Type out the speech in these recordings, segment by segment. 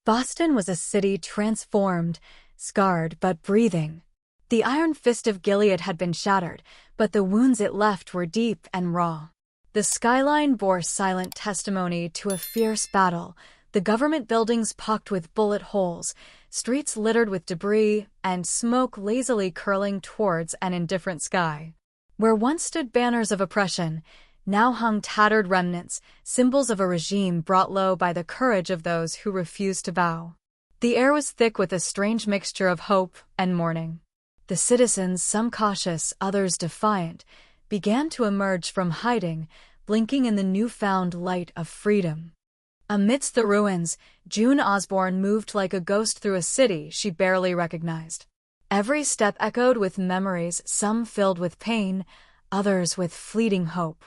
Boston was a city transformed, scarred but breathing. The iron fist of Gilead had been shattered, but the wounds it left were deep and raw. The skyline bore silent testimony to a fierce battle, the government buildings pocked with bullet holes, streets littered with debris, and smoke lazily curling towards an indifferent sky. Where once stood banners of oppression, now hung tattered remnants, symbols of a regime brought low by the courage of those who refused to bow. The air was thick with a strange mixture of hope and mourning. The citizens, some cautious, others defiant, began to emerge from hiding, blinking in the newfound light of freedom. Amidst the ruins, June Osborne moved like a ghost through a city she barely recognized. Every step echoed with memories, some filled with pain, others with fleeting hope.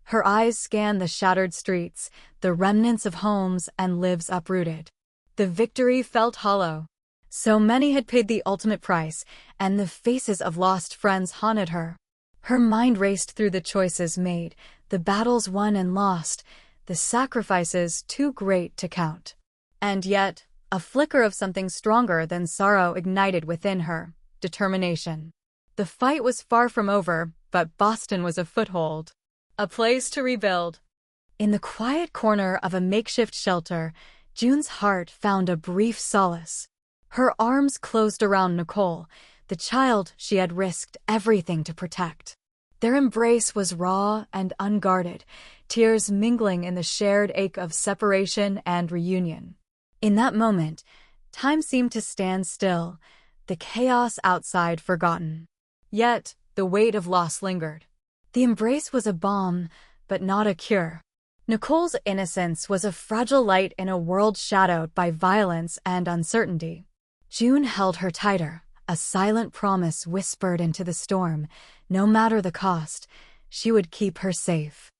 Her eyes scanned the shattered streets, the remnants of homes and lives uprooted. The victory felt hollow. So many had paid the ultimate price, and the faces of lost friends haunted her. Her mind raced through the choices made, the battles won and lost, the sacrifices too great to count. And yet, a flicker of something stronger than sorrow ignited within her: determination. The fight was far from over, but Boston was a foothold, a place to rebuild. In the quiet corner of a makeshift shelter, June's heart found a brief solace. Her arms closed around Nicole, the child she had risked everything to protect. Their embrace was raw and unguarded, tears mingling in the shared ache of separation and reunion. In that moment, time seemed to stand still, the chaos outside forgotten. Yet, the weight of loss lingered. The embrace was a balm, but not a cure. Nicole's innocence was a fragile light in a world shadowed by violence and uncertainty. June held her tighter, a silent promise whispered into the storm. No matter the cost, she would keep her safe.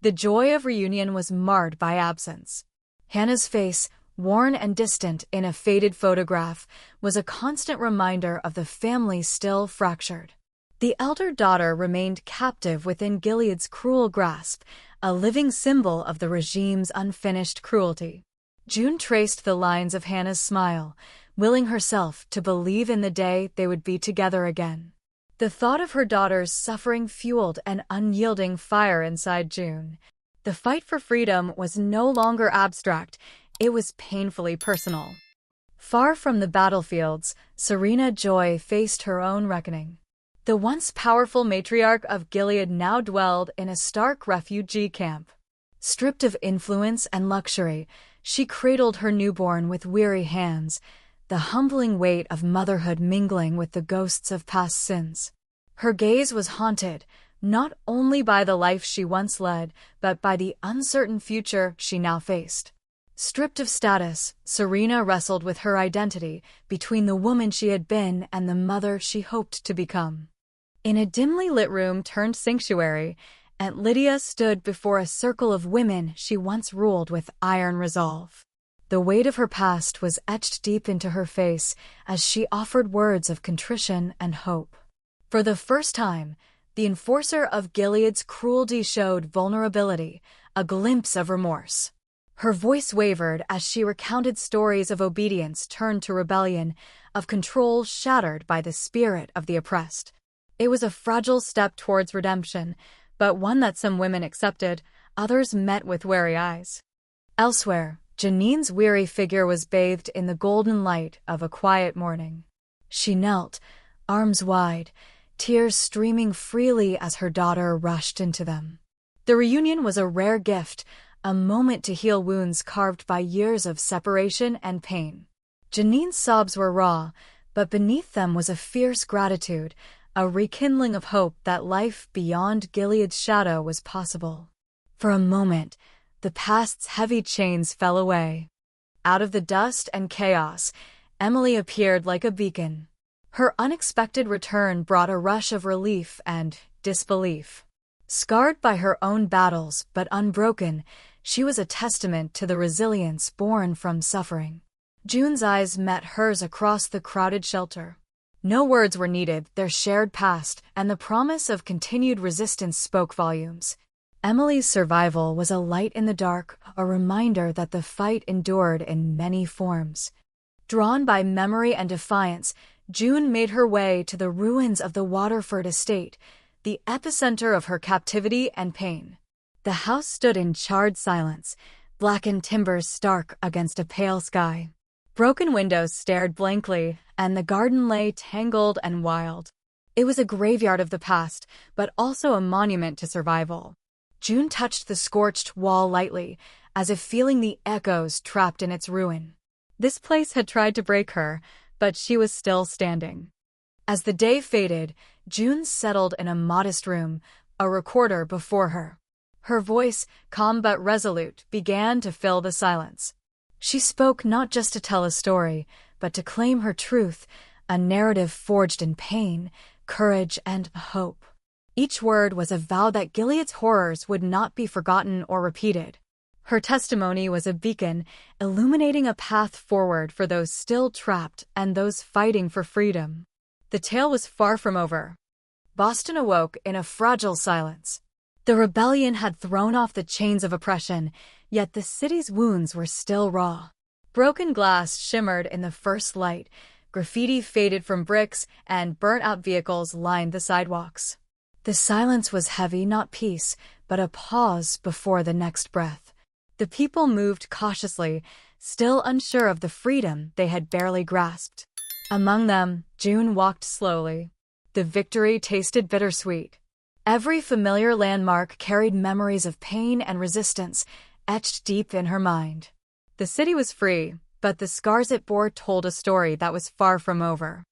The joy of reunion was marred by absence. Hannah's face, worn and distant in a faded photograph, was a constant reminder of the family still fractured. The elder daughter remained captive within Gilead's cruel grasp, a living symbol of the regime's unfinished cruelty. June traced the lines of Hannah's smile, willing herself to believe in the day they would be together again. The thought of her daughter's suffering fueled an unyielding fire inside June. The fight for freedom was no longer abstract, it was painfully personal. Far from the battlefields, Serena Joy faced her own reckoning. The once powerful matriarch of Gilead now dwelled in a stark refugee camp. Stripped of influence and luxury, she cradled her newborn with weary hands, the humbling weight of motherhood mingling with the ghosts of past sins. Her gaze was haunted, not only by the life she once led, but by the uncertain future she now faced. Stripped of status, Serena wrestled with her identity between the woman she had been and the mother she hoped to become. In a dimly lit room turned sanctuary, Aunt Lydia stood before a circle of women she once ruled with iron resolve. The weight of her past was etched deep into her face as she offered words of contrition and hope. For the first time, the enforcer of Gilead's cruelty showed vulnerability, a glimpse of remorse. Her voice wavered as she recounted stories of obedience turned to rebellion, of control shattered by the spirit of the oppressed. It was a fragile step towards redemption, but one that some women accepted, others met with wary eyes. Elsewhere, Janine's weary figure was bathed in the golden light of a quiet morning. She knelt, arms wide, tears streaming freely as her daughter rushed into them. The reunion was a rare gift, a moment to heal wounds carved by years of separation and pain. Janine's sobs were raw, but beneath them was a fierce gratitude, a rekindling of hope that life beyond Gilead's shadow was possible. For a moment, the past's heavy chains fell away. Out of the dust and chaos, Emily appeared like a beacon. Her unexpected return brought a rush of relief and disbelief. Scarred by her own battles but unbroken, she was a testament to the resilience born from suffering. June's eyes met hers across the crowded shelter. No words were needed, their shared past and the promise of continued resistance spoke volumes. Emily's survival was a light in the dark, a reminder that the fight endured in many forms. Drawn by memory and defiance, June made her way to the ruins of the Waterford estate, the epicenter of her captivity and pain. The house stood in charred silence, blackened timbers stark against a pale sky. Broken windows stared blankly, and the garden lay tangled and wild. It was a graveyard of the past, but also a monument to survival. June touched the scorched wall lightly, as if feeling the echoes trapped in its ruin. This place had tried to break her, but she was still standing. As the day faded, June settled in a modest room, a recorder before her. Her voice, calm but resolute, began to fill the silence. She spoke not just to tell a story, but to claim her truth, a narrative forged in pain, courage, and hope. Each word was a vow that Gilead's horrors would not be forgotten or repeated. Her testimony was a beacon, illuminating a path forward for those still trapped and those fighting for freedom. The tale was far from over. Boston awoke in a fragile silence. The rebellion had thrown off the chains of oppression, yet the city's wounds were still raw. Broken glass shimmered in the first light, graffiti faded from bricks, and burnt-out vehicles lined the sidewalks. The silence was heavy, not peace, but a pause before the next breath. The people moved cautiously, still unsure of the freedom they had barely grasped. Among them, June walked slowly. The victory tasted bittersweet. Every familiar landmark carried memories of pain and resistance, etched deep in her mind. The city was free, but the scars it bore told a story that was far from over.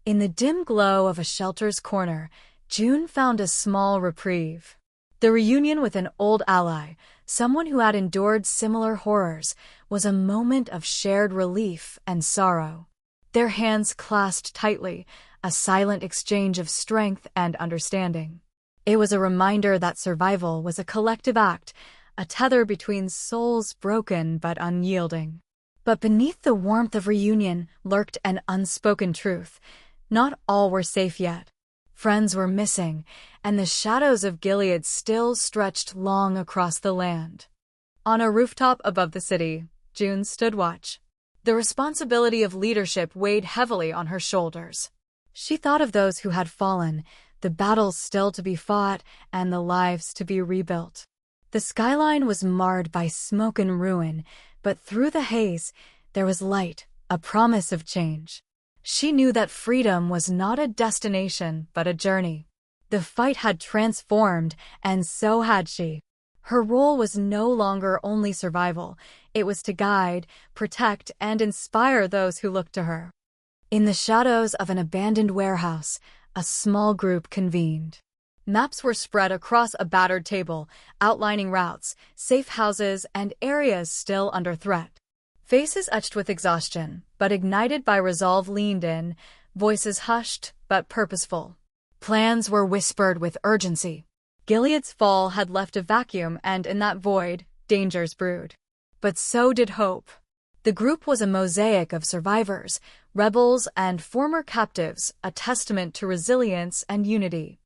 In the dim glow of a shelter's corner, June found a small reprieve. The reunion with an old ally, someone who had endured similar horrors, was a moment of shared relief and sorrow. Their hands clasped tightly, a silent exchange of strength and understanding. It was a reminder that survival was a collective act, a tether between souls broken but unyielding. But beneath the warmth of reunion lurked an unspoken truth. Not all were safe yet. Friends were missing, and the shadows of Gilead still stretched long across the land. On a rooftop above the city, June stood watch. The responsibility of leadership weighed heavily on her shoulders. She thought of those who had fallen, the battles still to be fought, and the lives to be rebuilt. The skyline was marred by smoke and ruin, but through the haze, there was light, a promise of change. She knew that freedom was not a destination, but a journey. The fight had transformed, and so had she. Her role was no longer only survival. It was to guide, protect, and inspire those who looked to her. In the shadows of an abandoned warehouse, a small group convened. Maps were spread across a battered table, outlining routes, safe houses, and areas still under threat. Faces etched with exhaustion, but ignited by resolve leaned in, voices hushed but purposeful. Plans were whispered with urgency. Gilead's fall had left a vacuum, and in that void, dangers brewed. But so did hope. The group was a mosaic of survivors, rebels, and former captives, a testament to resilience and unity.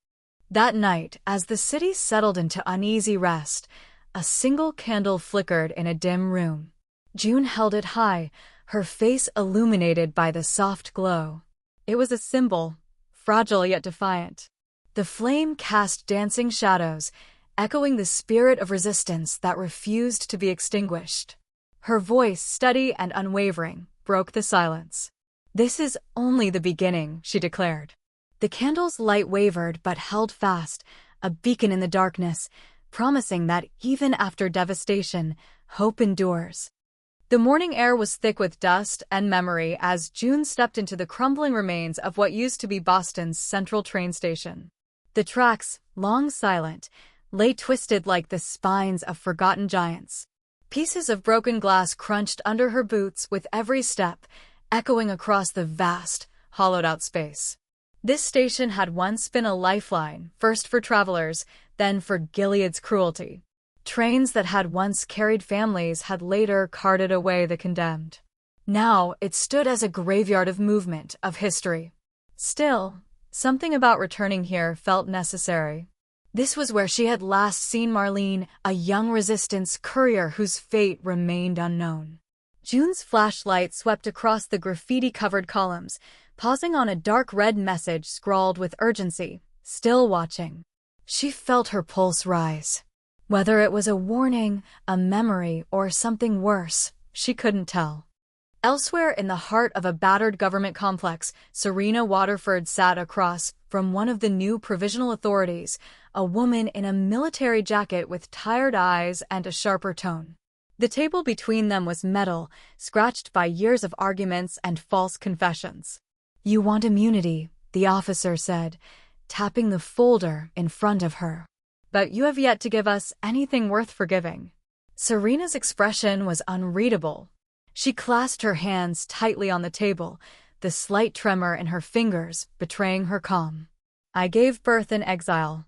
That night, as the city settled into uneasy rest, a single candle flickered in a dim room. June held it high, her face illuminated by the soft glow. It was a symbol, fragile yet defiant. The flame cast dancing shadows, echoing the spirit of resistance that refused to be extinguished. Her voice, steady and unwavering, broke the silence. "This is only the beginning," she declared. The candle's light wavered but held fast, a beacon in the darkness, promising that even after devastation, hope endures. The morning air was thick with dust and memory as June stepped into the crumbling remains of what used to be Boston's central train station. The tracks, long silent, lay twisted like the spines of forgotten giants. Pieces of broken glass crunched under her boots with every step, echoing across the vast, hollowed-out space. This station had once been a lifeline, first for travelers, then for Gilead's cruelty. Trains that had once carried families had later carted away the condemned. Now it stood as a graveyard of movement, of history. Still, something about returning here felt necessary. This was where she had last seen Marlene, a young resistance courier whose fate remained unknown. June's flashlight swept across the graffiti-covered columns, pausing on a dark red message scrawled with urgency, "Still watching." She felt her pulse rise. Whether it was a warning, a memory, or something worse, she couldn't tell. Elsewhere in the heart of a battered government complex, Serena Waterford sat across from one of the new provisional authorities, a woman in a military jacket with tired eyes and a sharper tone. The table between them was metal, scratched by years of arguments and false confessions. "You want immunity," the officer said, tapping the folder in front of her. "But you have yet to give us anything worth forgiving." Serena's expression was unreadable. She clasped her hands tightly on the table, the slight tremor in her fingers betraying her calm. "I gave birth in exile.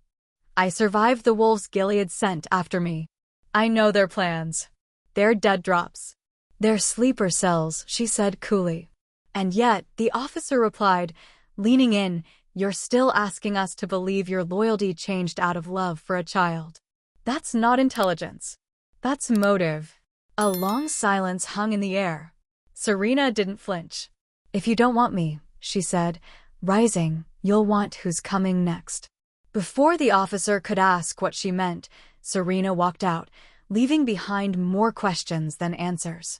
I survived the wolves Gilead sent after me. I know their plans. They're dead drops. They're sleeper cells," she said coolly. "And yet," the officer replied, leaning in, "you're still asking us to believe your loyalty changed out of love for a child. That's not intelligence. That's motive." A long silence hung in the air. Serena didn't flinch. "If you don't want me," she said, rising, "you'll want who's coming next." Before the officer could ask what she meant, Serena walked out, leaving behind more questions than answers.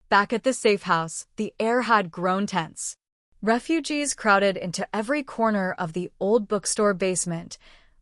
Back at the safe house, the air had grown tense. Refugees crowded into every corner of the old bookstore basement,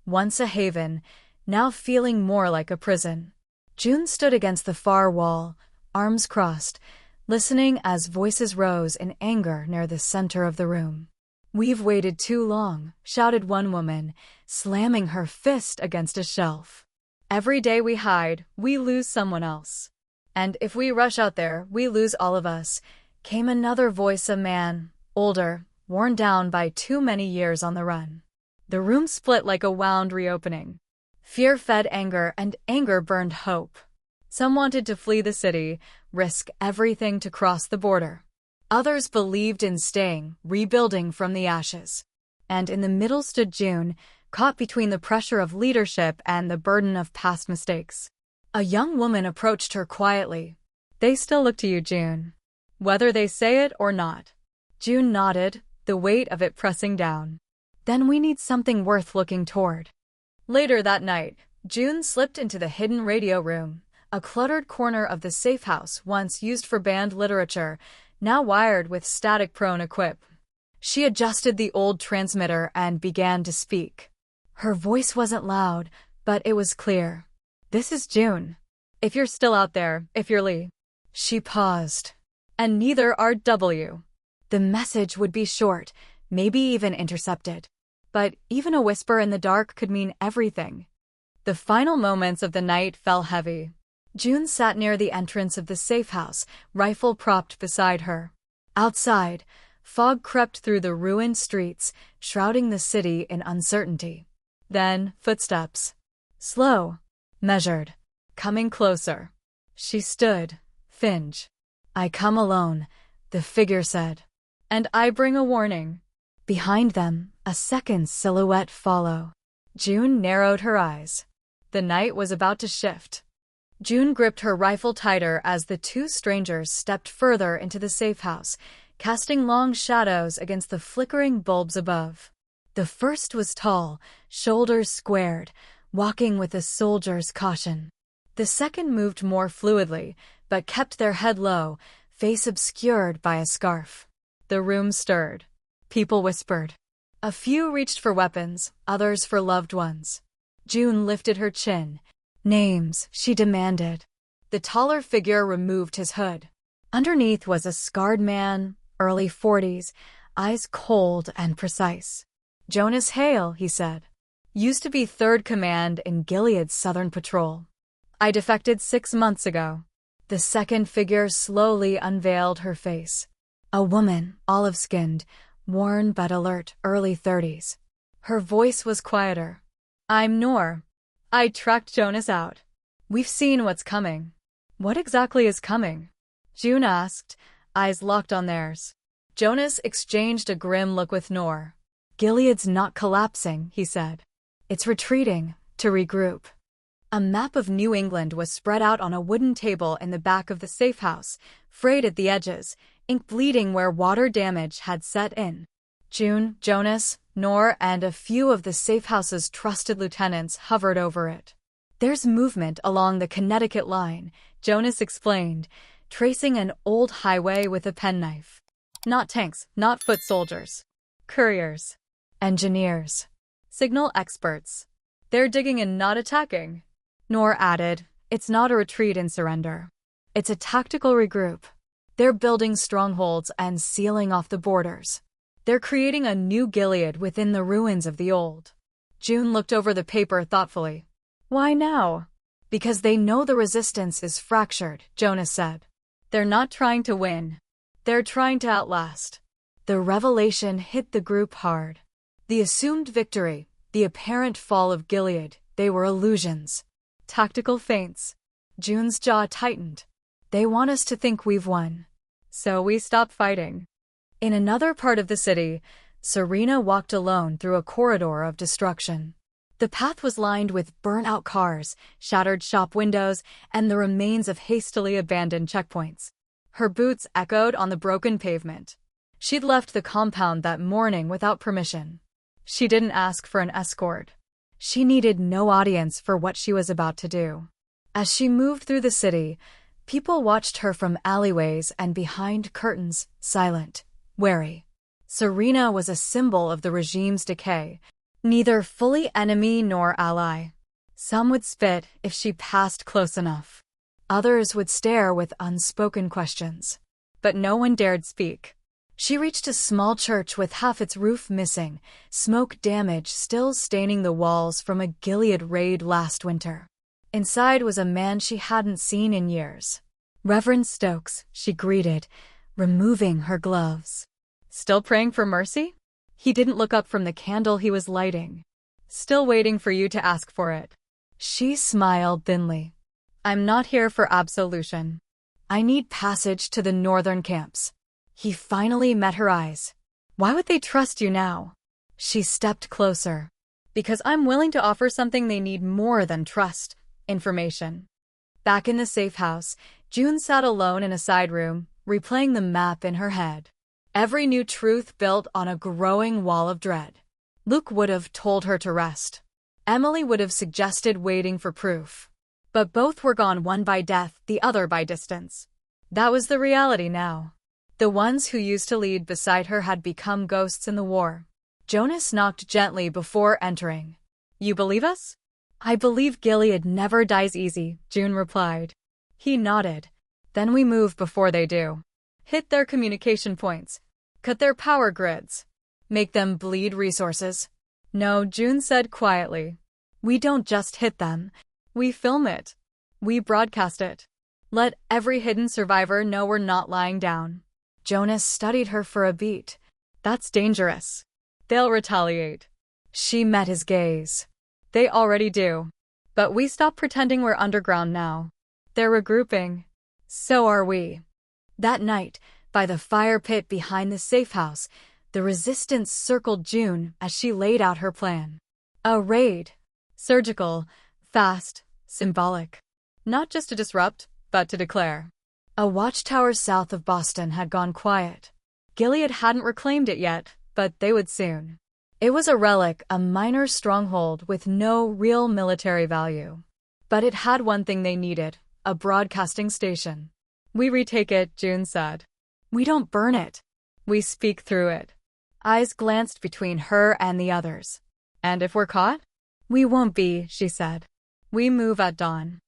once a haven, now feeling more like a prison. June stood against the far wall, arms crossed, listening as voices rose in anger near the center of the room. "We've waited too long," shouted one woman, slamming her fist against a shelf. "Every day we hide, we lose someone else. And if we rush out there, we lose all of us," came another voice, a man, older, worn down by too many years on the run. The room split like a wound reopening. Fear fed anger, and anger burned hope. Some wanted to flee the city, risk everything to cross the border. Others believed in staying, rebuilding from the ashes. And in the middle stood June, caught between the pressure of leadership and the burden of past mistakes. A young woman approached her quietly. "They still look to you, June. Whether they say it or not." June nodded, the weight of it pressing down. "Then we need something worth looking toward." Later that night, June slipped into the hidden radio room, a cluttered corner of the safe house once used for banned literature, now wired with static-prone equip. She adjusted the old transmitter and began to speak. Her voice wasn't loud, but it was clear. "This is June. If you're still out there, if you're Lee." She paused. "And neither are W." The message would be short, maybe even intercepted. But even a whisper in the dark could mean everything. The final moments of the night fell heavy. June sat near the entrance of the safe house, rifle propped beside her. Outside, fog crept through the ruined streets, shrouding the city in uncertainty. Then, footsteps. Slow, measured, coming closer. She stood, Finge. "I come alone," the figure said. "And I bring a warning." Behind them, a second silhouette followed. June narrowed her eyes. The night was about to shift. June gripped her rifle tighter as the two strangers stepped further into the safe house, casting long shadows against the flickering bulbs above. The first was tall, shoulders squared, walking with a soldier's caution. The second moved more fluidly, but kept their head low, face obscured by a scarf. The room stirred. People whispered. A few reached for weapons, others for loved ones. June lifted her chin. "Names," she demanded. The taller figure removed his hood. Underneath was a scarred man, early 40s, eyes cold and precise. "Jonas Hale," he said. "Used to be 3rd Command in Gilead's Southern Patrol. I defected 6 months ago." The second figure slowly unveiled her face. A woman, olive-skinned, worn but alert, early 30s. Her voice was quieter. "I'm Noor. I tracked Jonas out. We've seen what's coming." "What exactly is coming?" June asked, eyes locked on theirs. Jonas exchanged a grim look with Noor. "Gilead's not collapsing," he said. "It's retreating, to regroup. A map of New England was spread out on a wooden table in the back of the safe house, frayed at the edges, ink bleeding where water damage had set in. June, Jonas, Nor, and a few of the safe house's trusted lieutenants hovered over it. "There's movement along the Connecticut line," Jonas explained, tracing an old highway with a penknife. "Not tanks, not foot soldiers. Couriers. Engineers. Signal experts. They're digging and not attacking." Nor added, "It's not a retreat and surrender. It's a tactical regroup. They're building strongholds and sealing off the borders. They're creating a new Gilead within the ruins of the old." June looked over the paper thoughtfully. "Why now?" "Because they know the resistance is fractured," Jonas said. "They're not trying to win. They're trying to outlast." The revelation hit the group hard. The assumed victory, the apparent fall of Gilead, they were illusions. Tactical feints. June's jaw tightened. "They want us to think we've won. So we stop fighting." In another part of the city, Serena walked alone through a corridor of destruction. The path was lined with burnt-out cars, shattered shop windows, and the remains of hastily abandoned checkpoints. Her boots echoed on the broken pavement. She'd left the compound that morning without permission. She didn't ask for an escort. She needed no audience for what she was about to do. As she moved through the city, people watched her from alleyways and behind curtains, silent, wary. Serena was a symbol of the regime's decay, neither fully enemy nor ally. Some would spit if she passed close enough. Others would stare with unspoken questions. But no one dared speak. She reached a small church with half its roof missing, smoke damage still staining the walls from a Gilead raid last winter. Inside was a man she hadn't seen in years. "Reverend Stokes," she greeted, removing her gloves. "Still praying for mercy?" He didn't look up from the candle he was lighting. "Still waiting for you to ask for it." She smiled thinly. "I'm not here for absolution. I need passage to the northern camps." He finally met her eyes. "Why would they trust you now?" She stepped closer. "Because I'm willing to offer something they need more than trust: information." Back in the safe house, June sat alone in a side room, replaying the map in her head. Every new truth built on a growing wall of dread. Luke would have told her to rest. Emily would have suggested waiting for proof. But both were gone, one by death, the other by distance. That was the reality now. The ones who used to lead beside her had become ghosts in the war. Jonas knocked gently before entering. "You believe us?" "I believe Gilead never dies easy," June replied. He nodded. "Then we move before they do. Hit their communication points. Cut their power grids. Make them bleed resources." "No," June said quietly. "We don't just hit them. We film it. We broadcast it. Let every hidden survivor know we're not lying down." Jonas studied her for a beat. "That's dangerous. They'll retaliate." She met his gaze. "They already do. But we stop pretending we're underground now. They're regrouping. So are we." That night, by the fire pit behind the safe house, the resistance circled June as she laid out her plan. A raid. Surgical, fast, symbolic. Not just to disrupt, but to declare. A watchtower south of Boston had gone quiet. Gilead hadn't reclaimed it yet, but they would soon. It was a relic, a minor stronghold with no real military value. But it had one thing they needed: a broadcasting station. "We retake it," June said. "We don't burn it. We speak through it." Eyes glanced between her and the others. "And if we're caught?" "We won't be," she said. "We move at dawn."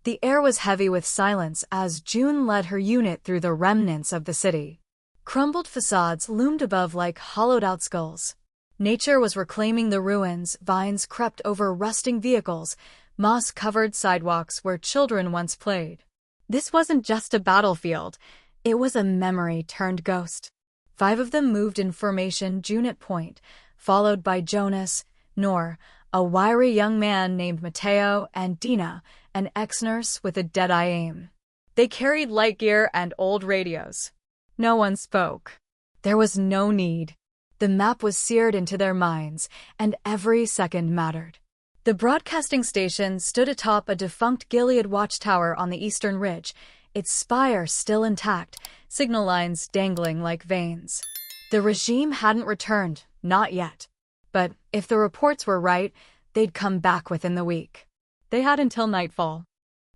The air was heavy with silence as June led her unit through the remnants of the city. Crumbled facades loomed above like hollowed-out skulls. Nature was reclaiming the ruins, vines crept over rusting vehicles, moss-covered sidewalks where children once played. This wasn't just a battlefield, it was a memory turned ghost. 5 of them moved in formation, June at point, followed by Jonas, Nor, a wiry young man named Matteo, and Dina, an ex-nurse with a dead-eye aim. They carried light gear and old radios. No one spoke. There was no need. The map was seared into their minds, and every second mattered. The broadcasting station stood atop a defunct Gilead watchtower on the eastern ridge, its spire still intact, signal lines dangling like veins. The regime hadn't returned, not yet. But if the reports were right, they'd come back within the week. They had until nightfall.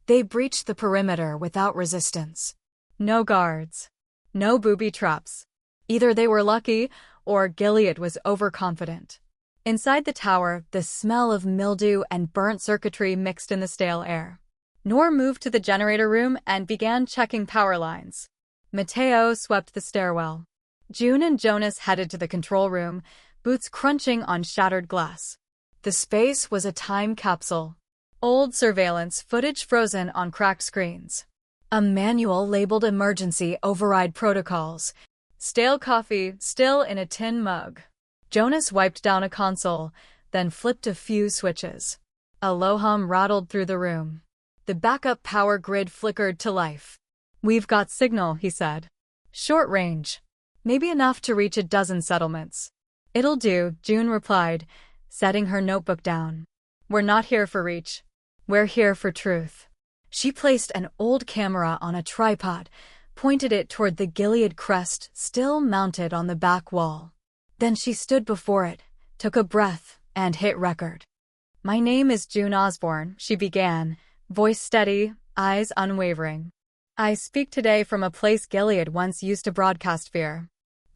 They breached the perimeter without resistance. No guards. No booby traps. Either they were lucky, or Gilead was overconfident. Inside the tower, the smell of mildew and burnt circuitry mixed in the stale air. Noor moved to the generator room and began checking power lines. Mateo swept the stairwell. June and Jonas headed to the control room, boots crunching on shattered glass. The space was a time capsule. Old surveillance footage frozen on cracked screens. A manual labeled emergency override protocols. Stale coffee still in a tin mug. Jonas wiped down a console, then flipped a few switches. A low hum rattled through the room. The backup power grid flickered to life. "We've got signal," he said. "Short range. Maybe enough to reach a dozen settlements." "It'll do," June replied, setting her notebook down. "We're not here for reach. We're here for truth." She placed an old camera on a tripod, pointed it toward the Gilead crest still mounted on the back wall. Then she stood before it, took a breath, and hit record. "My name is June Osborne," she began, voice steady, eyes unwavering. "I speak today from a place Gilead once used to broadcast fear.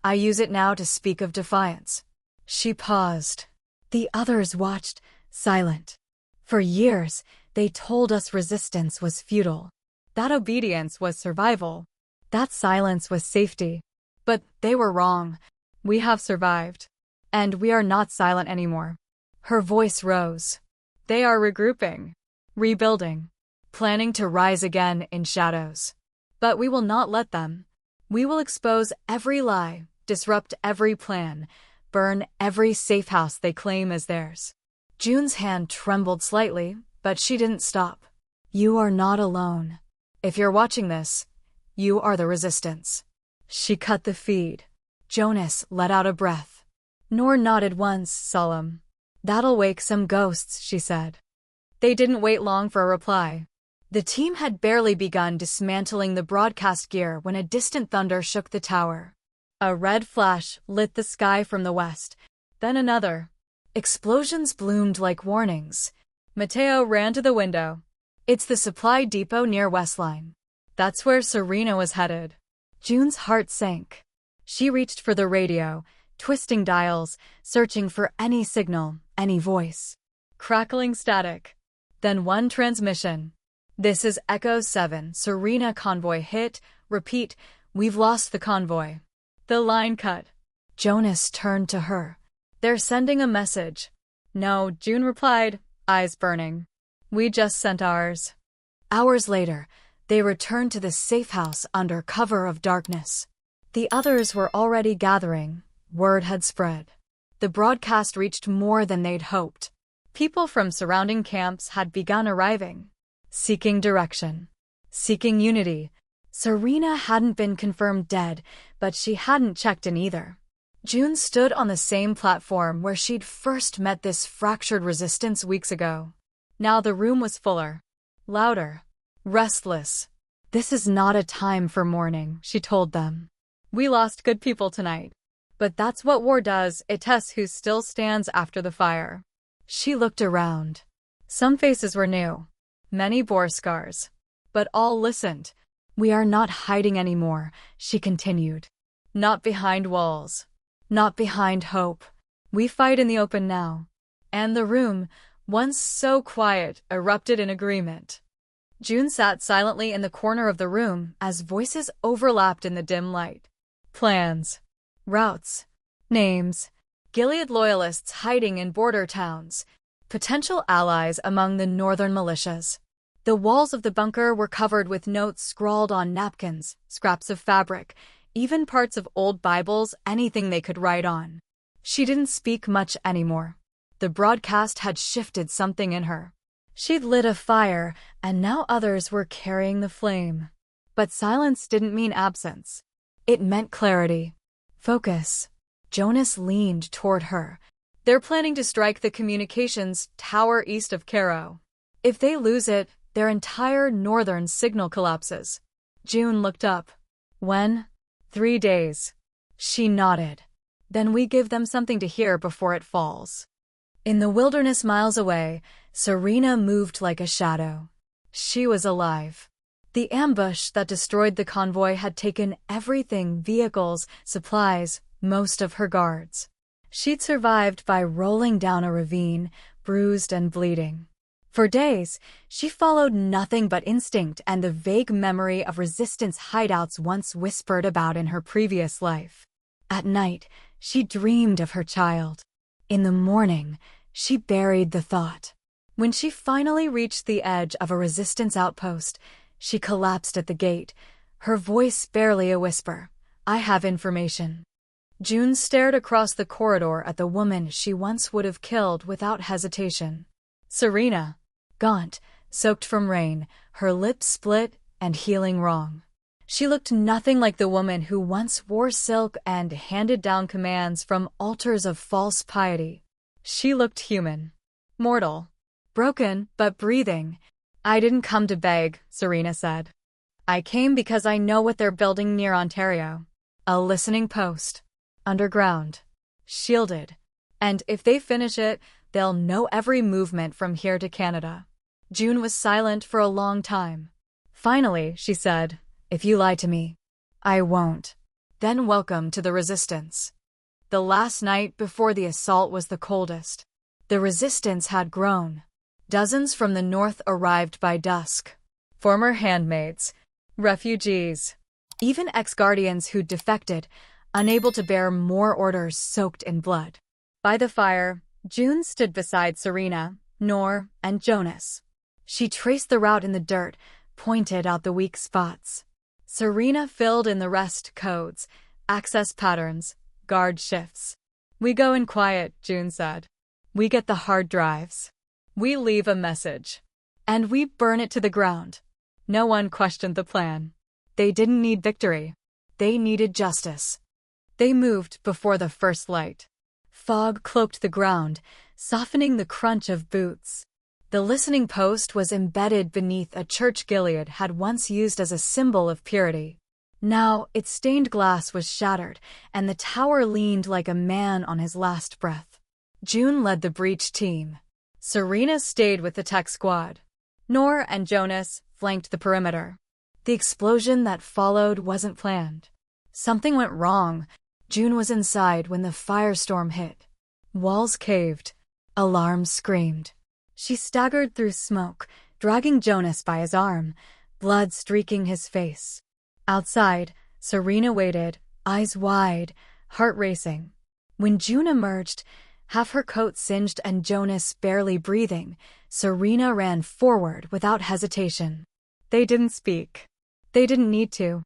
I use it now to speak of defiance." She paused. The others watched, silent. For years, they told us resistance was futile. That obedience was survival. That silence was safety. But they were wrong. We have survived. And we are not silent anymore. Her voice rose. They are regrouping, rebuilding, planning to rise again in shadows. But we will not let them. We will expose every lie, disrupt every plan, burn every safe house they claim as theirs. June's hand trembled slightly, but she didn't stop. "You are not alone. If you're watching this, you are the resistance." She cut the feed. Jonas let out a breath. Noor nodded once, solemn. "That'll wake some ghosts," she said. They didn't wait long for a reply. The team had barely begun dismantling the broadcast gear when a distant thunder shook the tower. A red flash lit the sky from the west, then another. Explosions bloomed like warnings. Mateo ran to the window. "It's the supply depot near Westline. That's where Serena was headed." June's heart sank. She reached for the radio, twisting dials, searching for any signal, any voice. Crackling static. Then one transmission. "This is Echo 7, Serena convoy hit. Repeat, we've lost the convoy." The line cut. Jonas turned to her. "They're sending a message." "No," June replied, eyes burning. "We just sent ours." Hours later, they returned to the safe house under cover of darkness. The others were already gathering. Word had spread. The broadcast reached more than they'd hoped. People from surrounding camps had begun arriving, seeking direction, seeking unity. Serena hadn't been confirmed dead, but she hadn't checked in either. June stood on the same platform where she'd first met this fractured resistance weeks ago. Now the room was fuller, louder, restless. "This is not a time for mourning," she told them. "We lost good people tonight. But that's what war does, it tests who still stands after the fire." She looked around. Some faces were new. Many bore scars. But all listened. "We are not hiding anymore," she continued. "Not behind walls. Not behind hope. We fight in the open now." And the room, once so quiet, erupted in agreement. June sat silently in the corner of the room as voices overlapped in the dim light. Plans. Routes. Names. Gilead loyalists hiding in border towns. Potential allies among the northern militias. The walls of the bunker were covered with notes scrawled on napkins, scraps of fabric, even parts of old Bibles, anything they could write on. She didn't speak much anymore. The broadcast had shifted something in her. She'd lit a fire, and now others were carrying the flame. But silence didn't mean absence. It meant clarity. Focus. Jonas leaned toward her. They're planning to strike the communications tower east of Cairo. If they lose it, their entire northern signal collapses. June looked up. When? 3 days. She nodded. Then we give them something to hear before it falls. In the wilderness miles away, Serena moved like a shadow. She was alive. The ambush that destroyed the convoy had taken everything: vehicles, supplies, most of her guards. She'd survived by rolling down a ravine, bruised and bleeding. For days, she followed nothing but instinct and the vague memory of resistance hideouts once whispered about in her previous life. At night, she dreamed of her child. In the morning, she buried the thought. When she finally reached the edge of a resistance outpost, she collapsed at the gate, her voice barely a whisper. I have information. June stared across the corridor at the woman she once would have killed without hesitation. Serena. Gaunt, soaked from rain, her lips split and healing wrong. She looked nothing like the woman who once wore silk and handed down commands from altars of false piety. She looked human. Mortal. Broken, but breathing. I didn't come to beg, Serena said. I came because I know what they're building near Ontario. A listening post. Underground. Shielded. And if they finish it, they'll know every movement from here to Canada. June was silent for a long time. Finally, she said, if you lie to me, I won't. Then welcome to the resistance. The last night before the assault was the coldest. The resistance had grown. Dozens from the north arrived by dusk. Former handmaids, refugees, even ex-guardians who'd defected, unable to bear more orders soaked in blood. By the fire, June stood beside Serena, Noor, and Jonas. She traced the route in the dirt, pointed out the weak spots. Serena filled in the rest: codes, access patterns, guard shifts. We go in quiet, June said. We get the hard drives. We leave a message. And we burn it to the ground. No one questioned the plan. They didn't need victory. They needed justice. They moved before the first light. Fog cloaked the ground, softening the crunch of boots. The listening post was embedded beneath a church Gilead had once used as a symbol of purity. Now, its stained glass was shattered, and the tower leaned like a man on his last breath. June led the breach team. Serena stayed with the tech squad. Noor and Jonas flanked the perimeter. The explosion that followed wasn't planned. Something went wrong. June was inside when the firestorm hit. Walls caved. Alarms screamed. She staggered through smoke, dragging Jonas by his arm, blood streaking his face. Outside, Serena waited, eyes wide, heart racing. When June emerged, half her coat singed and Jonas barely breathing, Serena ran forward without hesitation. They didn't speak. They didn't need to.